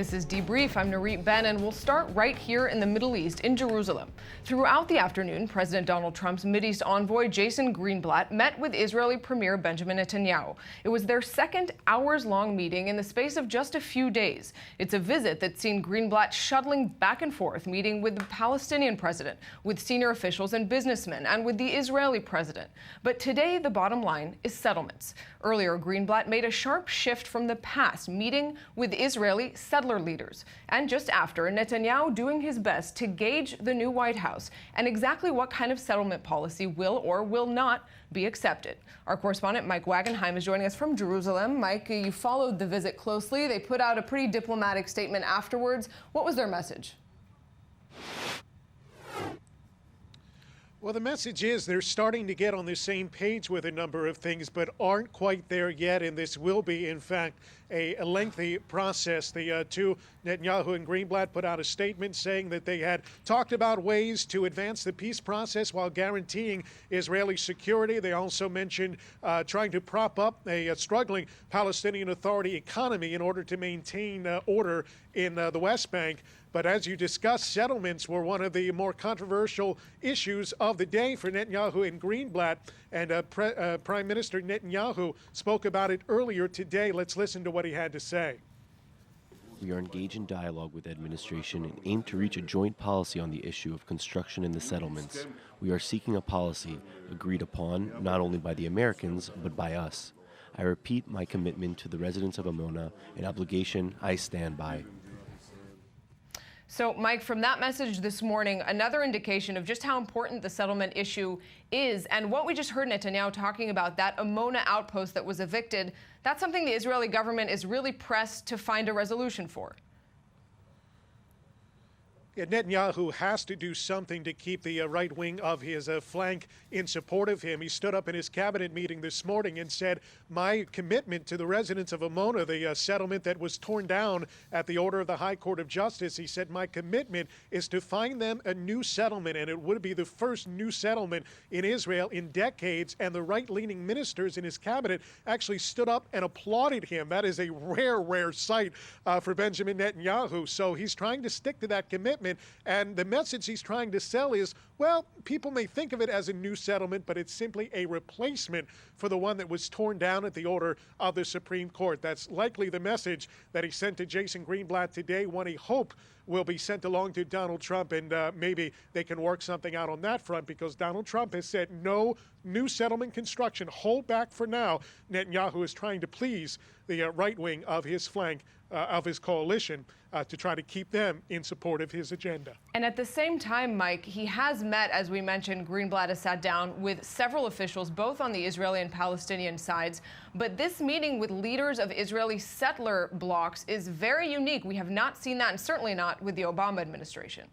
This is Debrief. I'm Narit Ben, and we'll start right here in the Middle East, in Jerusalem. Throughout the afternoon, President Donald Trump's Mideast envoy, Jason Greenblatt, met with Israeli Premier Benjamin Netanyahu. It was their second hours-long meeting in the space of just a few days. It's a visit that's seen Greenblatt shuttling back and forth, meeting with the Palestinian president, with senior officials and businessmen, and with the Israeli president. But today, the bottom line is settlements. Earlier, Greenblatt made a sharp shift from the past, meeting with Israeli settler leaders. And just after, Netanyahu doing his best to gauge the new White House and exactly what kind of settlement policy will or will not be accepted. Our correspondent Mike Wagenheim is joining us from Jerusalem. Mike, you followed the visit closely. They put out a pretty diplomatic statement afterwards. What was their message? Well, the message is they're starting to get on the same page with a number of things, but aren't quite there yet, and this will be, in fact, a lengthy process. The two, Netanyahu and Greenblatt, put out a statement saying that they had talked about ways to advance the peace process while guaranteeing Israeli security. They also mentioned trying to prop up a struggling Palestinian Authority economy in order to maintain order in the West Bank. But as you discussed, settlements were one of the more controversial issues of the day for Netanyahu and Greenblatt. And Prime Minister Netanyahu spoke about it earlier today. Let's listen to what he had to say. We are engaged in dialogue with the administration and aim to reach a joint policy on the issue of construction in the settlements. We are seeking a policy agreed upon not only by the Americans, but by us. I repeat my commitment to the residents of Amona, an obligation I stand by. So, Mike, from that message this morning, another indication of just how important the settlement issue is, and what we just heard Netanyahu talking about, that Amona outpost that was evicted, that's something the Israeli government is really pressed to find a resolution for. Netanyahu has to do something to keep the right wing of his flank in support of him. He stood up in his cabinet meeting this morning and said, my commitment to the residents of Amona, the settlement that was torn down at the order of the High Court of Justice, he said, my commitment is to find them a new settlement, and it would be the first new settlement in Israel in decades. And the right-leaning ministers in his cabinet actually stood up and applauded him. That is a rare sight for Benjamin Netanyahu. So he's trying to stick to that commitment. And the message he's trying to sell is, well, people may think of it as a new settlement, but it's simply a replacement for the one that was torn down at the order of the Supreme Court. That's likely the message that he sent to Jason Greenblatt today, one he hoped will be sent along to Donald Trump, and maybe they can work something out on that front, because Donald Trump has said no new settlement construction. Hold back for now. Netanyahu is trying to please the right wing of his flank, of his coalition, to try to keep them in support of his agenda. And at the same time, Mike, he has met, as we mentioned, Greenblatt has sat down with several officials, both on the Israeli and Palestinian sides. But this meeting with leaders of Israeli settler blocs is very unique. We have not seen that, and certainly not with the Obama administration.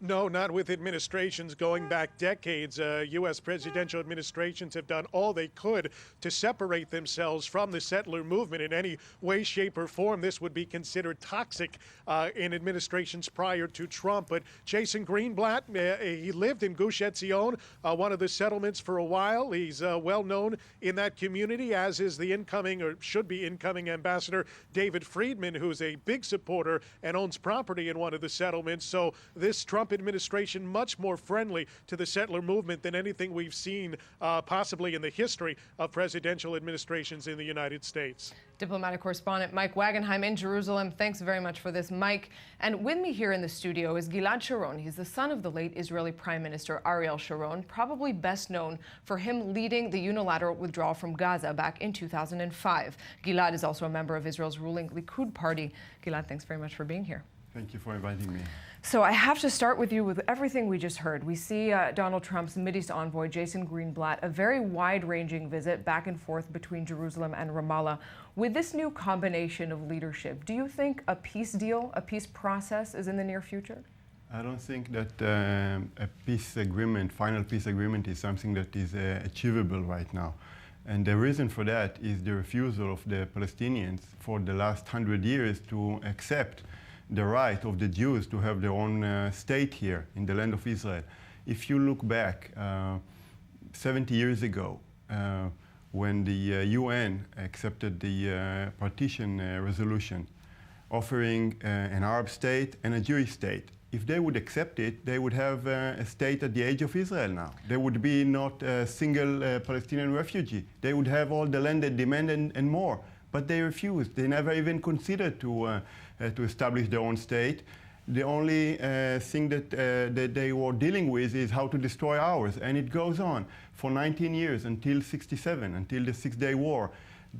No, not with administrations going back decades. U.S. presidential administrations have done all they could to separate themselves from the settler movement in any way, shape, or form. This would be considered toxic in administrations prior to Trump. But Jason Greenblatt, he lived in Gush Etzion, one of the settlements, for a while. He's well known in that community, as is the incoming, or should be incoming, Ambassador David Friedman, who's a big supporter and owns property in one of the settlements. So this Trump administration much more friendly to the settler movement than anything we've seen possibly in the history of presidential administrations in the United States. Diplomatic correspondent Mike Wagenheim in Jerusalem. Thanks very much for this, Mike. And with me here in the studio is Gilad Sharon. He's the son of the late Israeli Prime Minister Ariel Sharon, probably best known for him leading the unilateral withdrawal from Gaza back in 2005. Gilad is also a member of Israel's ruling Likud party. Gilad, thanks very much for being here. Thank you for inviting me. So I have to start with you with everything we just heard. We see Donald Trump's Mideast envoy, Jason Greenblatt, a very wide-ranging visit back and forth between Jerusalem and Ramallah. With this new combination of leadership, do you think a peace deal, a peace process is in the near future? I don't think that a peace agreement, final peace agreement, is something that is achievable right now. And the reason for that is the refusal of the Palestinians for the last 100 years to accept the right of the Jews to have their own state here in the land of Israel. If you look back 70 years ago, when the UN accepted the partition resolution, offering an Arab state and a Jewish state. If they would accept it, they would have a state at the age of Israel now. There would be not a single Palestinian refugee. They would have all the land they demanded and more. But they refused. They never even considered to establish their own state. The only thing that they were dealing with is how to destroy ours. And it goes on for 19 years until 1967, until the Six-Day War.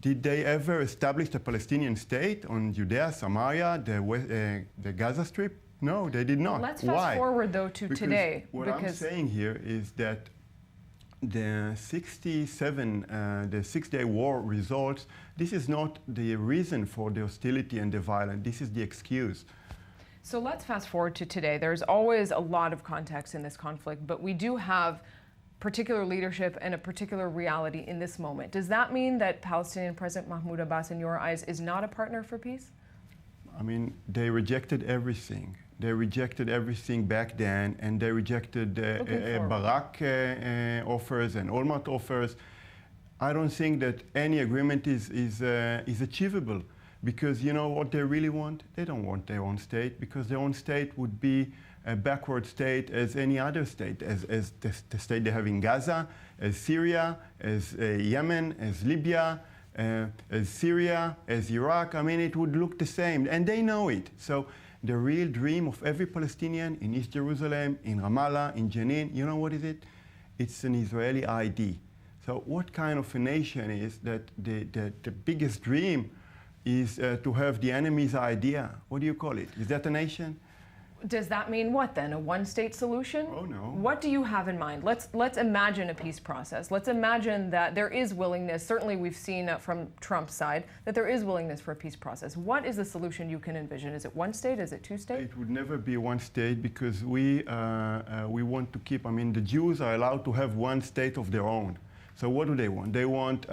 Did they ever establish a Palestinian state on Judea, Samaria, the Gaza Strip? No, they did not. Let's fast forward, though, to today. What I'm saying here is that the 67, the Six-Day War results, this is not the reason for the hostility and the violence. This is the excuse. So let's fast forward to today. There's always a lot of context in this conflict, but we do have particular leadership and a particular reality in this moment. Does that mean that Palestinian President Mahmoud Abbas, in your eyes, is not a partner for peace? I mean, they rejected everything. They rejected everything back then, and they rejected Barak offers and Olmert offers. I don't think that any agreement is achievable, because you know what they really want? They don't want their own state, because their own state would be a backward state as any other state, as the state they have in Gaza, as Syria, as Yemen, as Libya, as Syria, as Iraq. I mean, it would look the same, and they know it. So the real dream of every Palestinian in East Jerusalem, in Ramallah, in Jenin, you know what is it? It's an Israeli ID. So what kind of a nation is that the biggest dream is to have the enemy's idea? What do you call it? Is that a nation? Does that mean what then? A one-state solution? Oh, no. What do you have in mind? Let's imagine a peace process. Let's imagine that there is willingness. Certainly we've seen from Trump's side that there is willingness for a peace process. What is the solution you can envision? Is it one state? Is it two state? It would never be one state, because we want to keep, I mean, the Jews are allowed to have one state of their own. So what do they want? They want,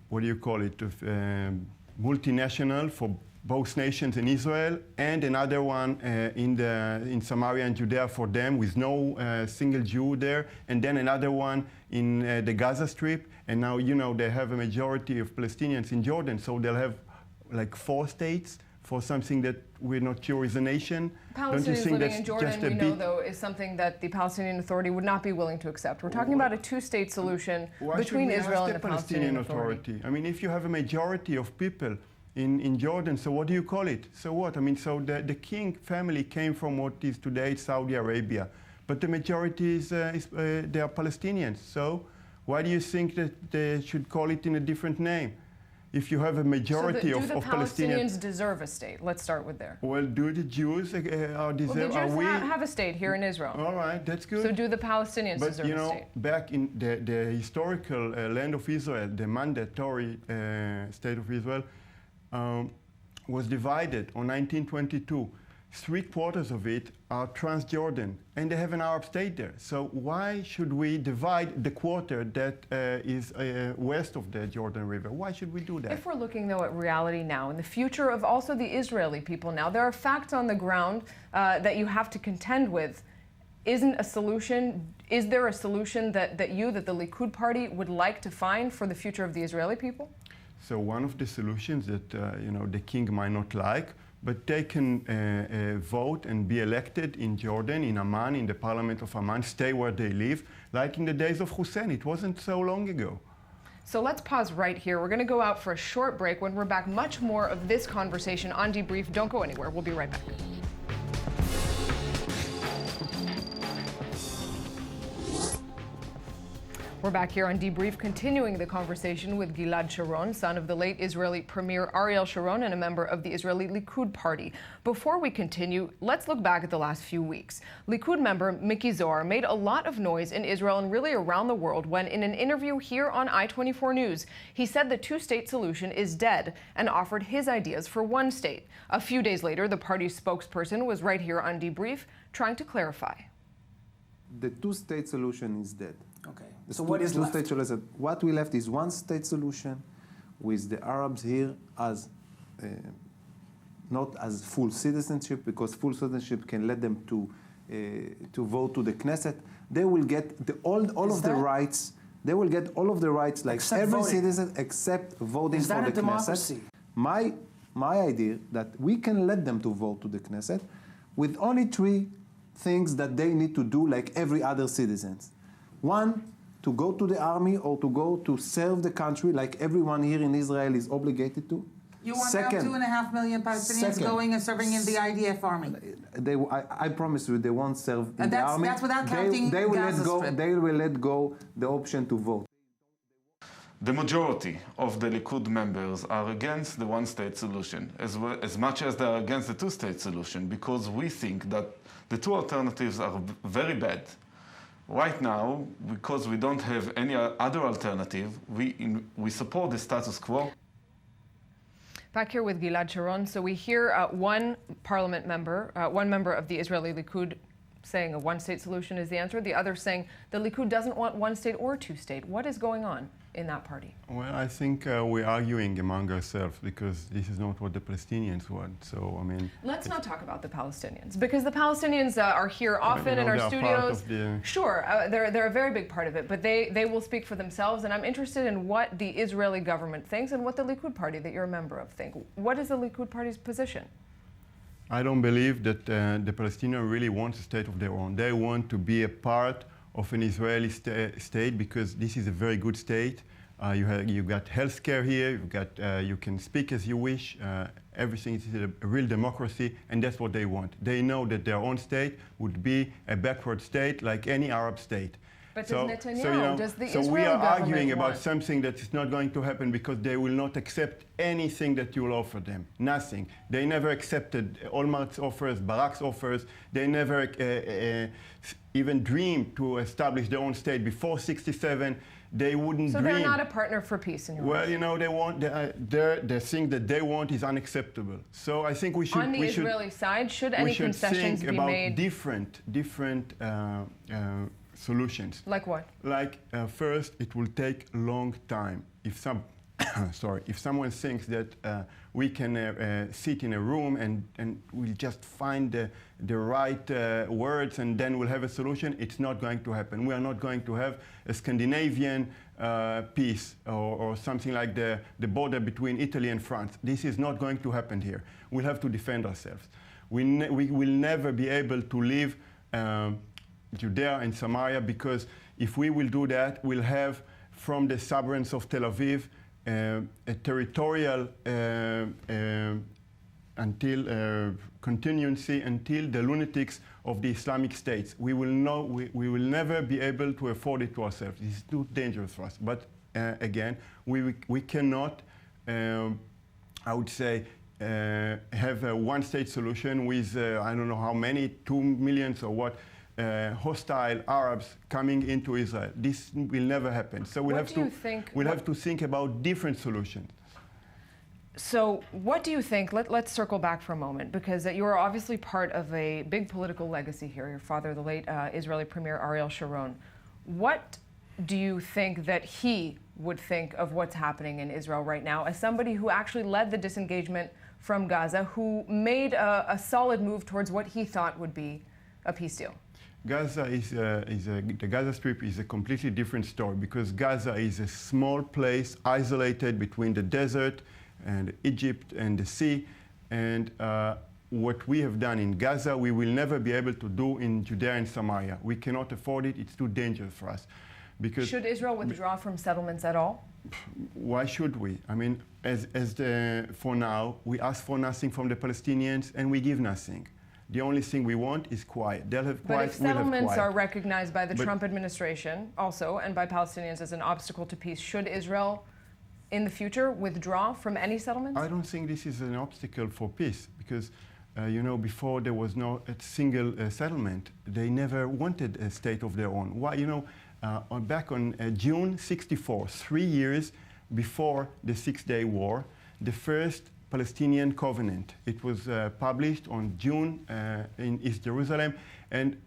what do you call it, multinational for both nations in Israel, and another one in Samaria and Judea for them, with no single Jew there, and then another one in the Gaza Strip. And now, you know, they have a majority of Palestinians in Jordan, so they'll have like 4 states for something that we're not sure is a nation. Palestinians living in Jordan, we know, though, is something that the Palestinian Authority would not be willing to accept. We're talking about a two-state solution between Israel and the Palestinian Authority. I mean, if you have a majority of people in Jordan, so what do you call it? So what? I mean, so the king family came from what is today Saudi Arabia, but the majority is they are Palestinians. So why do you think that they should call it in a different name? If you have a majority of Palestinians... Do the Palestinians deserve a state? Let's start with there. Well, do the Jews deserve... Well, the Jews have a state here in Israel. All right, that's good. So do the Palestinians deserve a state? But, you know, back in the historical land of Israel, the mandatory state of Israel, was divided on 1922. 3/4 of it are Transjordan, and they have an Arab state there. So why should we divide the quarter that is west of the Jordan River? Why should we do that? If we're looking, though, at reality now and the future of also the Israeli people now, there are facts on the ground that you have to contend with. Is there a solution that the Likud party would like to find for the future of the Israeli people? So one of the solutions that you know, the king might not like, but they can vote and be elected in Jordan, in Amman, in the parliament of Amman, stay where they live, like in the days of Hussein. It wasn't so long ago. So let's pause right here. We're going to go out for a short break. When we're back, much more of this conversation on Debrief. Don't go anywhere. We'll be right back. We're back here on Debrief, continuing the conversation with Gilad Sharon, son of the late Israeli Premier Ariel Sharon and a member of the Israeli Likud party. Before we continue, let's look back at the last few weeks. Likud member Miki Zohar made a lot of noise in Israel and really around the world when, in an interview here on I-24 News, he said the two-state solution is dead and offered his ideas for one state. A few days later, the party's spokesperson was right here on Debrief trying to clarify. The two-state solution is dead. Okay. So what is left? Solution. What we left is one-state solution, with the Arabs here as not as full citizenship, because full citizenship can let them to vote to the Knesset. They will get all of the rights they will get all of the rights like Except every voting. citizen except voting Is that for a the democracy? Knesset. My idea that we can let them to vote to the Knesset with only 3 things that they need to do like every other citizens. 1, to go to the army or to go to serve the country like everyone here in Israel is obligated to. You want Second, now 2.5 million Palestinians going and serving in the IDF army. I promise you, they won't serve in And the that's- army. that's without counting they will Gaza let go. Strip. They will let go the option to vote. The majority of the Likud members are against the one-state solution, as much as they are against the two-state solution, because we think that the 2 alternatives are very bad. Right now, because we don't have any other alternative, we support the status quo. Back here with Gilad, Sharon. So we hear one parliament member, one member of the Israeli Likud saying a one-state solution is the answer. The other saying the Likud doesn't want one state or two state. What is going on in that party? Well, I think we're arguing among ourselves because this is not what the Palestinians want. So, I mean... Let's not talk about the Palestinians, because the Palestinians are here often in our they're studios. part of the... Sure, they're a very big part of it, but they will speak for themselves, and I'm interested in what the Israeli government thinks and what the Likud party that you're a member of think. What is the Likud party's position? I don't believe that the Palestinians really want a state of their own. They want to be a part of an Israeli state because this is a very good state. You got healthcare here. You can speak as you wish. Everything is a real democracy, and that's what they want. They know that their own state would be a backward state like any Arab state. But does Netanyahu, does the Israeli we are government arguing about want? something that is not going to happen because they will not accept anything that you will offer them. Nothing. They never accepted Olmart's offers, Barak's offers. They never even dreamed to establish their own state before '67. They wouldn't So dream. they're not a partner for peace in your Well, eyes. you know, the thing that they want is unacceptable. So I think we should... On the Israeli side, should any concessions think be about made? different solutions. Like what? Like first, it will take a long time. If someone thinks that we can sit in a room and we'll just find the right words and then we'll have a solution, it's not going to happen. We are not going to have a Scandinavian peace or something like the border between Italy and France. This is not going to happen here. We'll have to defend ourselves. We will never be able to leave Judea and Samaria, because if we will do that, we'll have from the suburbs of Tel Aviv a territorial continuity until the lunatics of the Islamic states. We will never be able to afford it to ourselves. This is too dangerous for us. But again, we cannot, I would say, have a one-state solution with I don't know how many, 2 million or what, hostile Arabs coming into Israel. This will never happen. So we'll have to think about different solutions. So what do you think, let's circle back for a moment, because you are obviously part of a big political legacy here. Your father, the late Israeli Premier Ariel Sharon. What do you think that he would think of what's happening in Israel right now, as somebody who actually led the disengagement from Gaza, who made a solid move towards what he thought would be a peace deal? Gaza the Gaza Strip is a completely different story, because Gaza is a small place isolated between the desert and Egypt and the sea, and what we have done in Gaza, we will never be able to do in Judea and Samaria. We cannot afford it. It's too dangerous for us. Because should Israel withdraw from settlements at all? Why should we? I mean, for now, we ask for nothing from the Palestinians and we give nothing. The only thing we want is quiet. They'll have quiet, but if settlements are recognized by the Trump administration also and by Palestinians as an obstacle to peace, should Israel in the future withdraw from any settlements? I don't think this is an obstacle for peace, because you know, before there was no single settlement. They never wanted a state of their own. Why? You know, back on June '64, 3 years before the Six-Day War, the first Palestinian covenant. It was published on June in East Jerusalem, and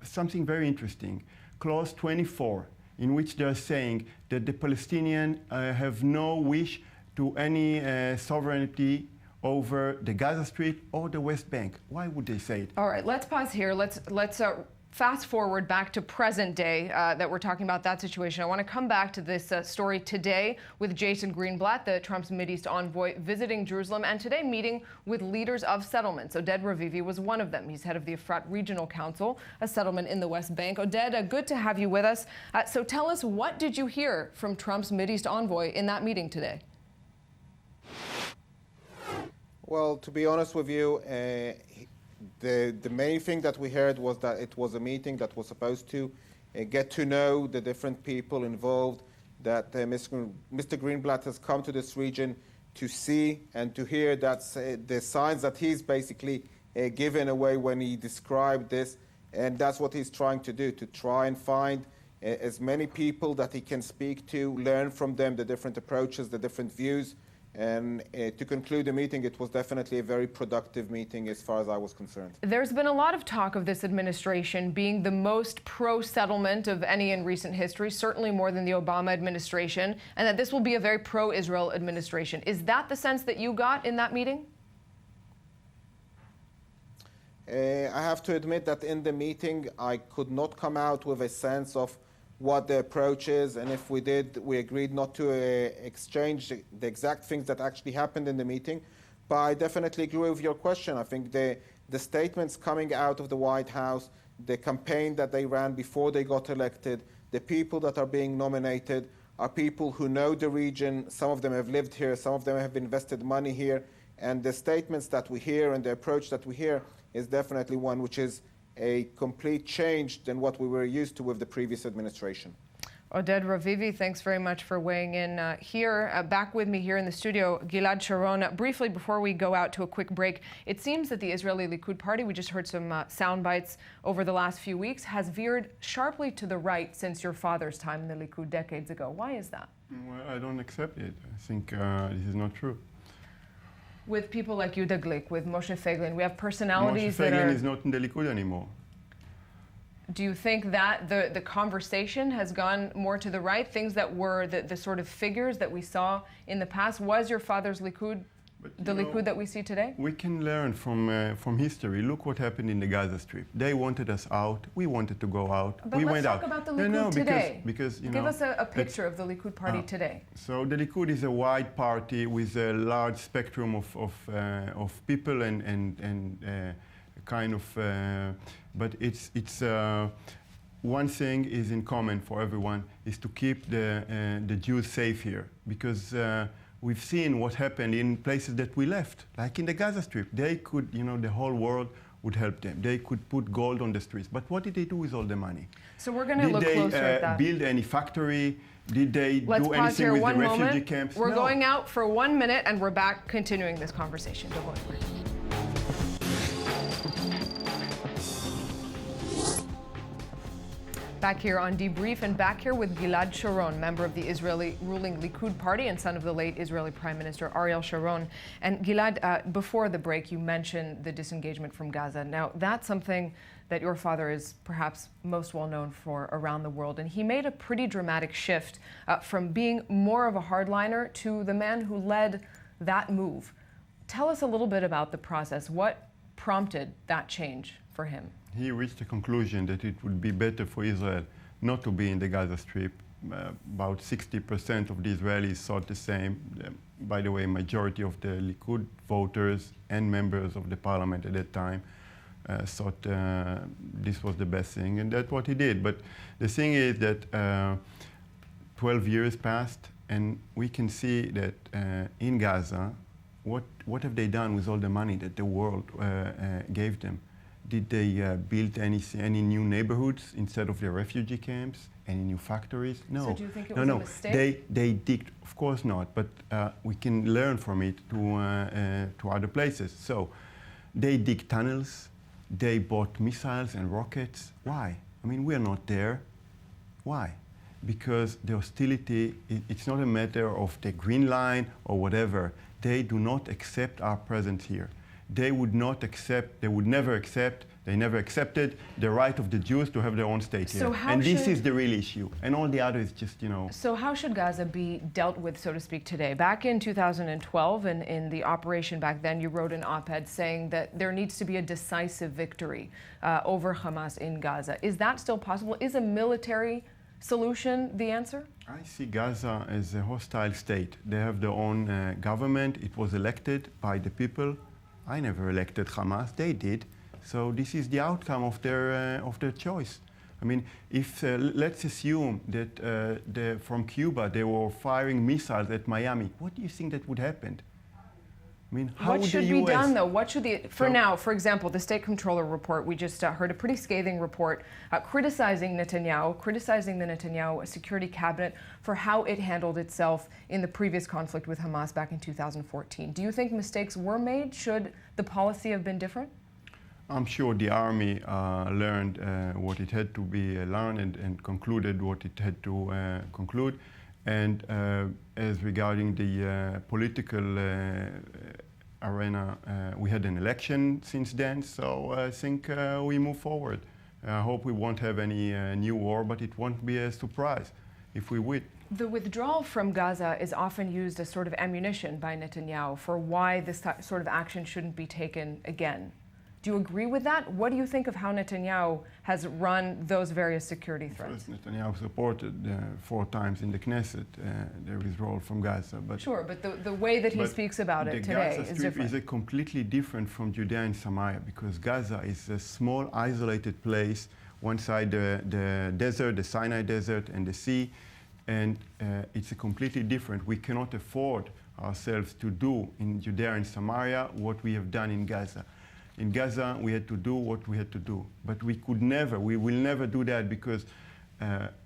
something very interesting, clause 24, in which they're saying that the Palestinians have no wish to any sovereignty over the Gaza Strip or the West Bank. Why would they say it? All right, let's pause here. Let's fast forward back to present day that we're talking about that situation. I want to come back to this story today with Jason Greenblatt, the Trump's Mideast envoy, visiting Jerusalem, and today meeting with leaders of settlements. Oded Ravivi was one of them. He's head of the Efrat Regional Council, a settlement in the West Bank. Oded, good to have you with us. So tell us, what did you hear from Trump's Mideast envoy in that meeting today? Well, to be honest with you, the main thing that we heard was that it was a meeting that was supposed to get to know the different people involved, that Mr. Greenblatt has come to this region to see and to hear that's the signs that he's basically given away when he described this, and that's what he's trying to do, to try and find as many people that he can speak to, learn from them the different approaches, the different views. And to conclude the meeting, it was definitely a very productive meeting as far as I was concerned. There's been a lot of talk of this administration being the most pro-settlement of any in recent history, certainly more than the Obama administration, and that this will be a very pro-Israel administration. Is that the sense that you got in that meeting? I have to admit that in the meeting, I could not come out with a sense of what the approach is, and if we did, we agreed not to exchange the exact things that actually happened in the meeting. But I definitely agree with your question. I think the statements coming out of the White House, the campaign that they ran before they got elected, the people that are being nominated are people who know the region. Some of them have lived here, some of them have invested money here, and the statements that we hear and the approach that we hear is definitely one which is a complete change than what we were used to with the previous administration. Oded Ravivi, thanks very much for weighing in here. Back with me here in the studio, Gilad Sharon. Briefly, before we go out to a quick break, it seems that the Israeli Likud party, we just heard some sound bites over the last few weeks, has veered sharply to the right since your father's time in the Likud decades ago. Why is that? Well, I don't accept it. I think this is not true. With people like Yehuda Glick, with Moshe Feiglin, we have personalities Moshe that are... Feiglin is not in the Likud anymore. Do you think that the conversation has gone more to the right? Things that were the sort of figures that we saw in the past? Was your father's Likud the Likud that we see today? We can learn from history. Look what happened in the Gaza Strip. They wanted us out. We wanted to go out. But we let's went talk out. about the Likud today. Because you Give know, us a picture of the Likud party today. So the Likud is a wide party with a large spectrum of people and kind of. But it's one thing is in common for everyone is to keep the Jews safe here, because we've seen what happened in places that we left, like in the Gaza Strip. They could, the whole world would help them. They could put gold on the streets. But what did they do with all the money? So we're going to look closer at that. Did they build any factory? Did they Let's do pause anything here with one the refugee moment. camps? We're No. going out for 1 minute, and we're back continuing this conversation. Don't go anywhere. Back here on Debrief, and back here with Gilad Sharon, member of the Israeli ruling Likud party and son of the late Israeli Prime Minister Ariel Sharon. And Gilad, before the break, you mentioned the disengagement from Gaza. Now, that's something that your father is perhaps most well known for around the world. And he made a pretty dramatic shift from being more of a hardliner to the man who led that move. Tell us a little bit about the process. What prompted that change for him? He reached a conclusion that it would be better for Israel not to be in the Gaza Strip. About 60% of the Israelis thought the same. By the way, majority of the Likud voters and members of the parliament at that time thought this was the best thing, and that's what he did. But the thing is that 12 years passed, and we can see that in Gaza, what have they done with all the money that the world gave them? Did they build any new neighborhoods instead of the refugee camps? Any new factories? No. So do you think it was a mistake? They did, of course not, but we can learn from it to other places. So they dig tunnels, they bought missiles and rockets. Why? I mean, we are not there. Why? Because the hostility, it's not a matter of the Green Line or whatever. They do not accept our presence here. They would never accept They never accepted the right of the Jews to have their own state So here. how And this should- is the real issue. And all the other is just, you know. So how should Gaza be dealt with, so to speak, today? Back in 2012, and in the operation back then, you wrote an op-ed saying that there needs to be a decisive victory over Hamas in Gaza. Is that still possible? Is a military solution the answer? I see Gaza as a hostile state. They have their own government. It was elected by the people. I never elected Hamas. They did. So this is the outcome of their choice. I mean, if let's assume that from Cuba they were firing missiles at Miami, what do you think that would happen? I mean, how What would should the be US done, though? What should for So- now, for example, the State Comptroller report, we just heard a pretty scathing report criticizing Netanyahu, criticizing the Netanyahu Security Cabinet for how it handled itself in the previous conflict with Hamas back in 2014. Do you think mistakes were made? Should the policy have been different? I'm sure the army learned what it had to be learned and concluded what it had to conclude. And as regarding the political arena, we had an election since then, so I think we move forward. I hope we won't have any new war, but it won't be a surprise if we win. The withdrawal from Gaza is often used as sort of ammunition by Netanyahu for why this sort of action shouldn't be taken again. Do you agree with that? What do you think of how Netanyahu has run those various security threats? First, Netanyahu supported 4 times in the Knesset the withdrawal from Gaza. But Sure, but the way that he speaks about it today is The Gaza different. Strip is completely different from Judea and Samaria because Gaza is a small, isolated place. One side the desert, the Sinai Desert, and the sea, and it's a completely different. We cannot afford ourselves to do in Judea and Samaria what we have done in Gaza. In Gaza, we had to do what we had to do, but we will never do that because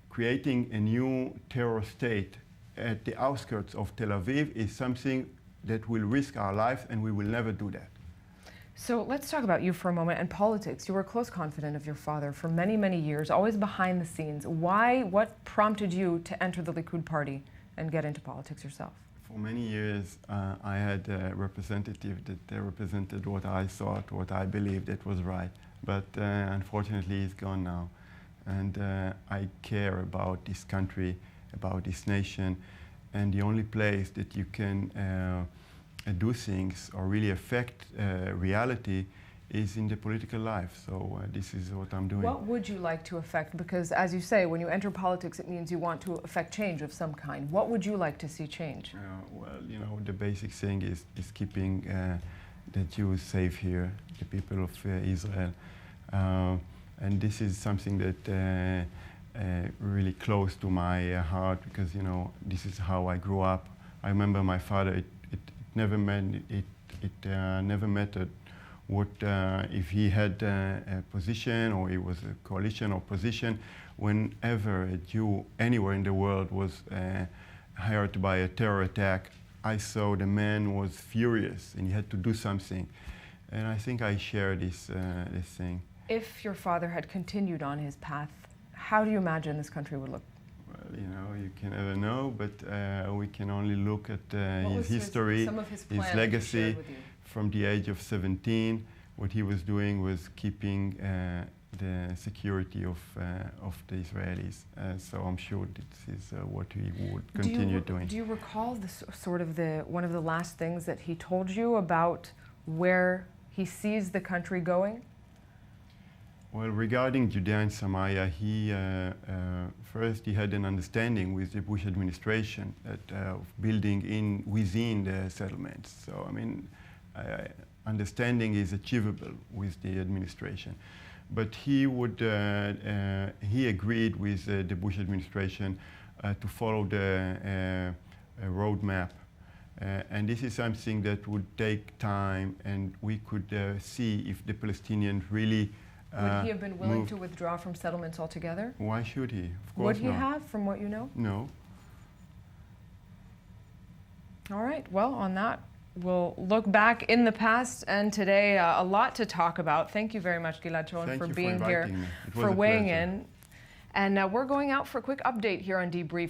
creating a new terror state at the outskirts of Tel Aviv is something that will risk our lives, and we will never do that. So let's talk about you for a moment and politics. You were a close confidant of your father for many, many years, always behind the scenes. What prompted you to enter the Likud party and get into politics yourself? For many years, I had a representative that represented what I thought, what I believed that was right. But unfortunately, he's gone now. And I care about this country, about this nation. And the only place that you can do things or really affect reality is in the political life. So this is what I'm doing. What would you like to affect? Because as you say, when you enter politics, it means you want to affect change of some kind. What would you like to see change? Well, you know, the basic thing is keeping the Jews safe here, the people of Israel. And this is something that really close to my heart because, you know, this is how I grew up. I remember my father, it never mattered what if he had a position or it was a coalition or position. Whenever a Jew anywhere in the world was hurt by a terror attack, I saw the man was furious and he had to do something. And I think I share this thing. If your father had continued on his path, how do you imagine this country would look? Well, you know, you can never know, but we can only look at his history, his legacy. From the age of 17, what he was doing was keeping the security of the Israelis. So I'm sure this is what he would continue doing. Do you recall one of the last things that he told you about where he sees the country going? Well, regarding Judea and Samaria, he first he had an understanding with the Bush administration that building within the settlements. So I mean, understanding is achievable with the administration, but he agreed with the Bush administration to follow the roadmap. And this is something that would take time, and we could see if the Palestinians really would he have been willing to withdraw from settlements altogether? Why should he? Of course Would he not. have, from what you know? No. All right. Well, on that, we'll look back in the past and today. A lot to talk about. Thank you very much, Gilad, for being here, me. for weighing in. And we're going out for a quick update here on Debrief.